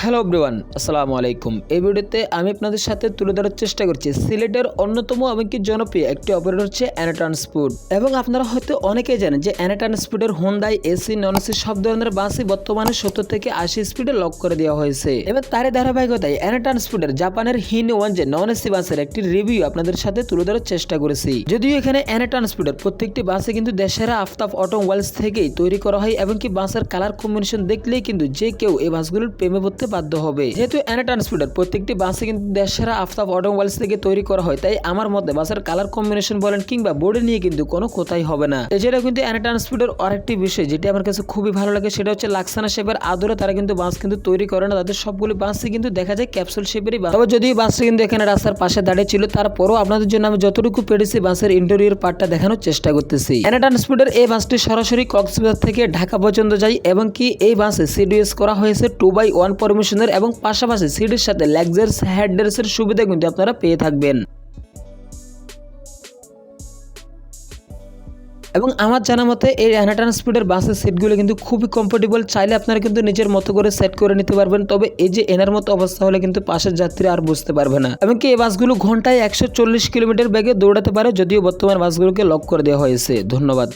Hello everyone, আসসালামু আলাইকুম। এই ভিডিওতে আমি আপনাদের সাথে তুলে ধরার চেষ্টা করছি সিলেটের অন্যতম এমনকি জনপ্রিয় একটি অপারেটর হচ্ছে এনা ট্রান্সপোর্ট। এবং আপনারা হয়তো অনেকেই জানেন যে এনা ট্রান্সপোর্টের হোন্ডাই এসি নন এসি সব ধরনের বাসই বর্তমানে 70 থেকে 80 স্পিডে লক করে দেওয়া হয়েছে। এবার তারই ধারাবাহিকতায় এনা ট্রান্সপোর্টের জাপানের হিন ওয়ান যে নন এসি বাসের একটি রিভিউ আপনাদের সাথে তুলে ধরার চেষ্টা করেছি। যদিও এখানে এনা ট্রান্সপোর্টের প্রত্যেকটি বাসে কিন্তু দেশের আফতাব অটোমোবাইলস থেকেই তৈরি করা হয় এবং কি বাসের কালার কম্বিনেশন দেখলেই কিন্তু যে কেউ এই বাসগুলোর প্রেমে পড়তে বাধ্য হবে। যেহেতু এনা ট্রান্সপোর্টের প্রত্যেকটি বাসে কিন্তু দেশের আফতাব অটোমোবাইলস থেকে তৈরি করা হয়, তাই আমার মতে বাসের কালার কম্বিনেশন বলেন কিংবা বডি নিয়ে কিন্তু কোনো কথাই হবে না। এছাড়াও কিন্তু এনা ট্রান্সপোর্টের আরেকটি বিষয় যেটি আমার কাছে খুবই ভালো লাগে সেটা হচ্ছে লাক্সানা শেপের আদরে তারা কিন্তু বাস কিন্তু তৈরি করে না। তাদের সবগুলি বাসই কিন্তু দেখা যায় ক্যাপসুল শেপেরই বাস। তবে যদিও বাসটা কিন্তু এখানে রাস্তার পাশে দাঁড়িয়ে ছিল, তারপরও আপনাদের জন্য আমি যতটুকু পেরেছি বাসের ইন্টেরিয়র পার্টটা দেখানোর চেষ্টা করতেছি। এনা ট্রান্সপোর্টের এই বাসটি সরাসরি কক্সবাজার থেকে ঢাকা পর্যন্ত যায় এবং কি এই বাসে সিডিএস করা হয়েছে 2x1 পারমিশনের এবং পাশাপাশি সিডির সাথে লাক্সারিয়াস হেডরেস্টের সুবিধা কিন্তু আপনারা পেয়ে থাকবেন। এবং আমার জানা মতে এই এনা ট্রান্সপোর্টের বাসের সিটগুলো কিন্তু খুবই কমফোর্টেবল, চাইলে আপনারা কিন্তু নিজের মতো করে সেট করে নিতে পারবেন। তবে এই যে এনার মতো অবস্থা হলে কিন্তু পাশের যাত্রী আর বুঝতে পারবে না। এমনকি এই বাসগুলো ঘন্টায় 140 কিলোমিটার বেগে দৌড়াতে পারে, যদিও বর্তমান বাসগুলোকে লক করে দেওয়া হয়েছে। ধন্যবাদ।